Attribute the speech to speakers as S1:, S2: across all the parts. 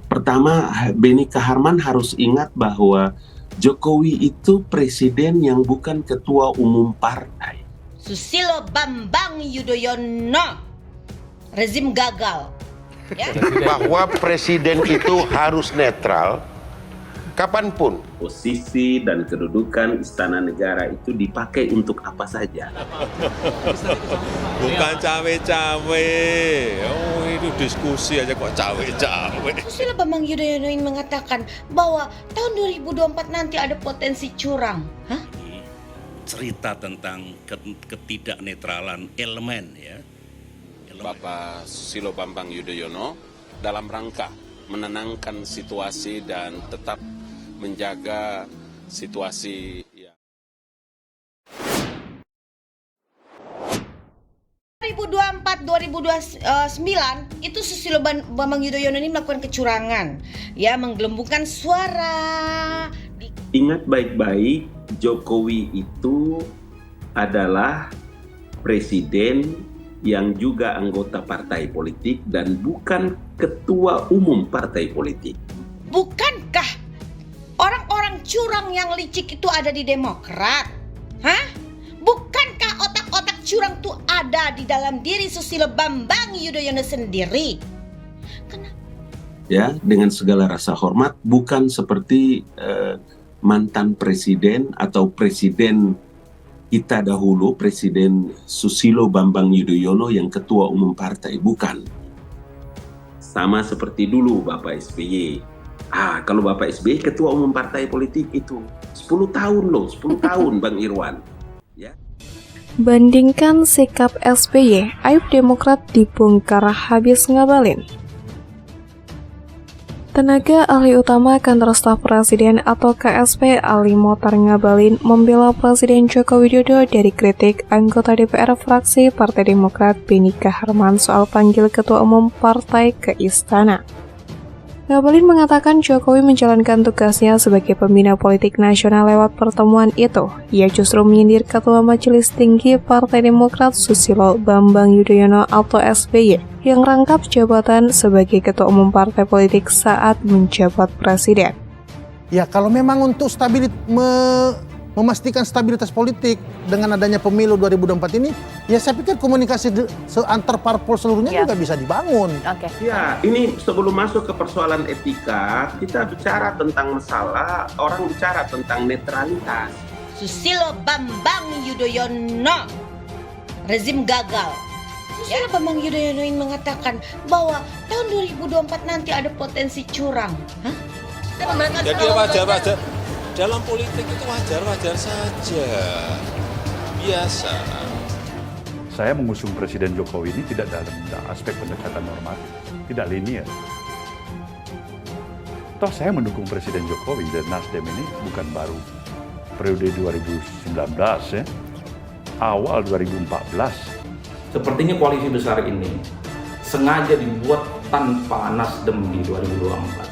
S1: Pertama, Benny Kaharman harus ingat bahwa Jokowi itu presiden yang bukan ketua umum partai.
S2: Susilo Bambang Yudhoyono, rezim gagal. Ya?
S3: Bahwa presiden itu harus netral kapanpun.
S1: Posisi dan kedudukan istana negara itu dipakai untuk apa saja.
S4: Bukan cawe-cawe. Oh, itu diskusi aja kok cawe-cawe.
S2: Susilo Bambang Yudhoyono ini mengatakan bahwa tahun 2024 nanti ada potensi curang. Hah?
S5: Cerita tentang ketidaknetralan elemen ya.
S6: Bapak Susilo Bambang Yudhoyono dalam rangka menenangkan situasi dan tetap menjaga situasi.
S2: 2024-2029 itu Susilo Bambang Yudhoyono ini melakukan kecurangan, ya, menggelembungkan suara.
S1: Ingat baik-baik, Jokowi itu adalah presiden yang juga anggota partai politik dan bukan ketua umum partai politik.
S2: Bukankah orang-orang curang yang licik itu ada di Demokrat? Hah? Bukankah otak-otak curang itu ada di dalam diri Susilo Bambang Yudhoyono sendiri? Kenapa?
S1: Ya, dengan segala rasa hormat, bukan seperti mantan presiden atau presiden kita dahulu, Presiden Susilo Bambang Yudhoyono yang ketua umum partai, bukan. Sama seperti dulu Bapak SBY. Kalau Bapak SBY ketua umum partai politik itu 10 tahun loh, 10 tahun Bang Irwan. Ya.
S7: Bandingkan sikap SBY, aib Demokrat dibongkar habis ngabalin. Tenaga ahli utama kantor staf presiden atau KSP Ali Mokhtar Ngabalin membela Presiden Joko Widodo dari kritik anggota DPR fraksi Partai Demokrat Benny Kaharman soal panggil ketua umum partai ke istana. Ngabalin mengatakan Jokowi menjalankan tugasnya sebagai pembina politik nasional lewat pertemuan itu. Ia justru menyindir Ketua Majelis Tinggi Partai Demokrat Susilo Bambang Yudhoyono atau SBY yang rangkap jabatan sebagai Ketua Umum Partai Politik saat menjabat Presiden.
S8: Ya kalau memang untuk memastikan stabilitas politik dengan adanya pemilu 2024 ini, ya saya pikir komunikasi antar parpol seluruhnya juga bisa dibangun.
S1: Ya, ini sebelum masuk ke persoalan etika, kita bicara tentang masalah, orang bicara tentang netralitas.
S2: Susilo Bambang Yudhoyono, rezim gagal. Susilo Bambang Yudhoyono ini mengatakan bahwa tahun 2024 nanti ada potensi curang. Hah?
S4: Jadi wajar-wajar. Dalam politik itu wajar-wajar saja. Biasa.
S9: Saya mengusung Presiden Jokowi ini tidak dalam aspek pendekatan normatif, tidak linear. Toh saya mendukung Presiden Jokowi dan Nasdem ini bukan baru periode 2019 ya, awal 2014.
S10: Sepertinya koalisi besar ini sengaja dibuat tanpa Nasdem di 2024.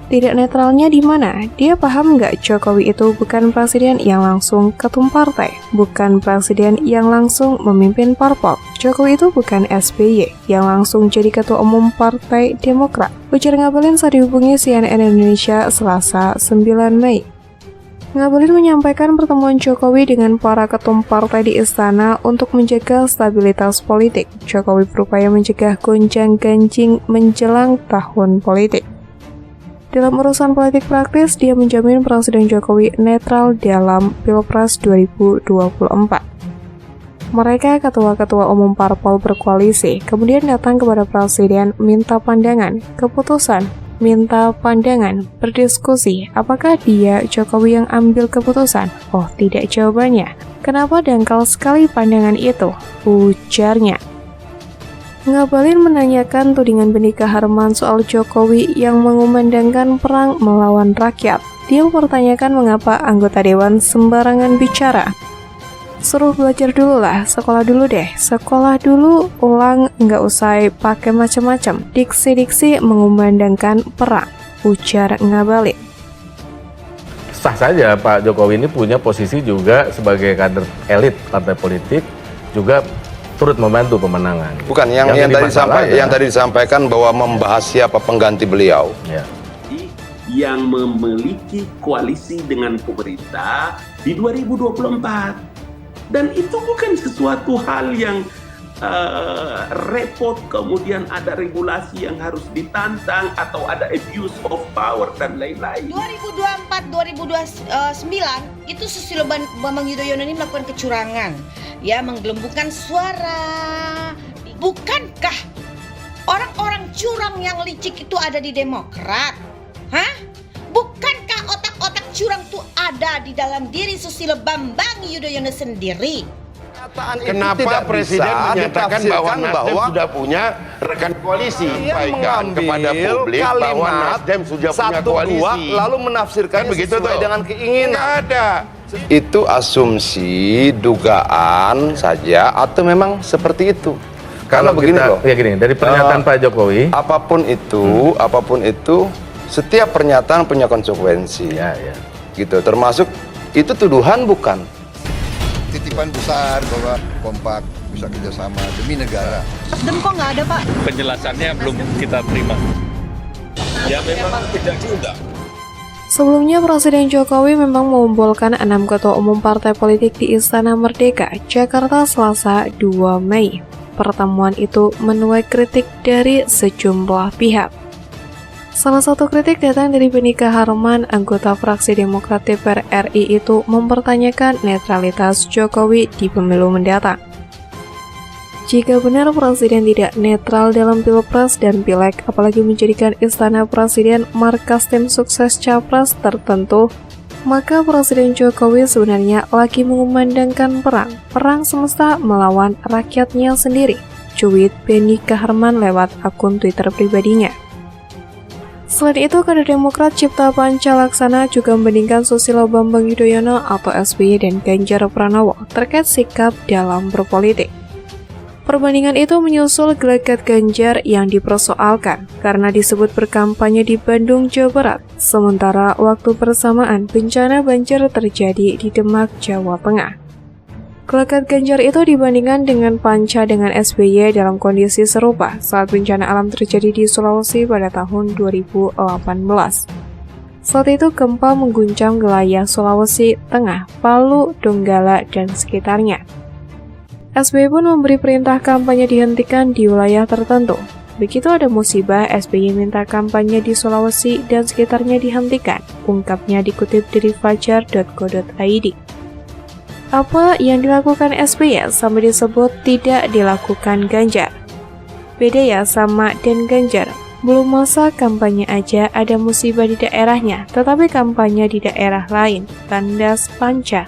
S7: Tidak netralnya di mana? Dia paham nggak Jokowi itu bukan presiden yang langsung ketum partai, bukan presiden yang langsung memimpin parpol. Jokowi itu bukan SBY yang langsung jadi ketua umum Partai Demokrat. Ujar Ngabalin saat dihubungi CNN Indonesia Selasa 9 Mei. Ngabalin menyampaikan pertemuan Jokowi dengan para ketum partai di istana untuk menjaga stabilitas politik. Jokowi berupaya mencegah gonjang-ganjing menjelang tahun politik. Dalam urusan politik praktis, dia menjamin Presiden Jokowi netral dalam Pilpres 2024. Mereka ketua-ketua umum parpol berkoalisi, kemudian datang kepada Presiden minta pandangan, keputusan, minta pandangan, berdiskusi, apakah dia Jokowi yang ambil keputusan? Oh tidak jawabannya. Kenapa dangkal sekali pandangan itu? Ujarnya. Ngabalin menanyakan tudingan Benny Kaharman soal Jokowi yang mengumandangkan perang melawan rakyat. Dia mempertanyakan mengapa anggota dewan sembarangan bicara. Suruh belajar dulu lah, sekolah dulu deh. Sekolah dulu, ulang, nggak usah pakai macam-macam. Diksi-diksi mengumandangkan perang, ujar Ngabalin.
S11: Sah saja Pak Jokowi ini punya posisi juga sebagai kader elit partai politik, juga turut membantu pemenangan.
S12: Bukan yang tadi disampaikan bahwa membahas siapa pengganti beliau.
S11: Ya.
S1: Yang memiliki koalisi dengan pemerintah di 2024. Dan itu bukan sesuatu hal yang repot, kemudian ada regulasi yang harus ditantang atau ada abuse of power dan lain-lain.
S2: 2024-2029 itu Susilo Bambang Yudhoyono ini melakukan kecurangan, ya, menggelembungkan suara. Bukankah orang-orang curang yang licik itu ada di Demokrat? Hah? Bukankah otak-otak curang itu ada di dalam diri Susilo Bambang Yudhoyono sendiri?
S3: Kenapa Presiden menyatakan bahwa Nasdem sudah punya rekan koalisi? Sampaikan kepada publik bahwa Nasdem sudah punya koalisi.
S12: Lalu menafsirkan sesuai dengan keinginan.
S3: Nggak ada.
S12: Itu asumsi, dugaan saja, atau memang seperti itu?
S11: Kalau
S12: begini loh,
S11: ya gini, dari pernyataan Pak Jokowi,
S12: apapun itu, setiap pernyataan punya konsekuensi.
S11: ya.
S12: Gitu, termasuk itu tuduhan bukan?
S13: Titipan besar bahwa kompak bisa kerjasama demi negara.
S2: Nasdem kok nggak ada, Pak?
S4: Penjelasannya belum kita terima. Ya memang tidak diundang.
S7: Sebelumnya, Presiden Jokowi memang mengumpulkan 6 ketua umum partai politik di Istana Merdeka, Jakarta, Selasa 2 Mei. Pertemuan itu menuai kritik dari sejumlah pihak. Salah satu kritik datang dari Benny Kaharman, anggota fraksi Demokrat DPR RI itu mempertanyakan netralitas Jokowi di pemilu mendatang. Jika benar Presiden tidak netral dalam Pilpres dan Pileg, apalagi menjadikan Istana Presiden markas tim sukses capres tertentu, maka Presiden Jokowi sebenarnya lagi mengumandangkan perang semesta melawan rakyatnya sendiri, cuit Benny Kaharman lewat akun Twitter pribadinya. Selain itu, kader Demokrat Cipta Panca Laksana juga membandingkan Susilo Bambang Yudhoyono atau SBY dan Ganjar Pranowo terkait sikap dalam berpolitik. Perbandingan itu menyusul gelagat Ganjar yang dipersoalkan karena disebut berkampanye di Bandung, Jawa Barat, sementara waktu bersamaan bencana banjir terjadi di Demak, Jawa Tengah. Gelagat Ganjar itu dibandingkan dengan Panca dengan SBY dalam kondisi serupa saat bencana alam terjadi di Sulawesi pada tahun 2018. Saat itu gempa mengguncang wilayah Sulawesi Tengah, Palu, Donggala, dan sekitarnya. SBY pun memberi perintah kampanye dihentikan di wilayah tertentu. Begitu ada musibah, SBY minta kampanye di Sulawesi dan sekitarnya dihentikan, ungkapnya dikutip dari fajar.co.id. Apa yang dilakukan SBY sampai disebut tidak dilakukan Ganjar? Beda ya sama dan Ganjar. Belum masa kampanye aja ada musibah di daerahnya, tetapi kampanye di daerah lain, tandas Panca.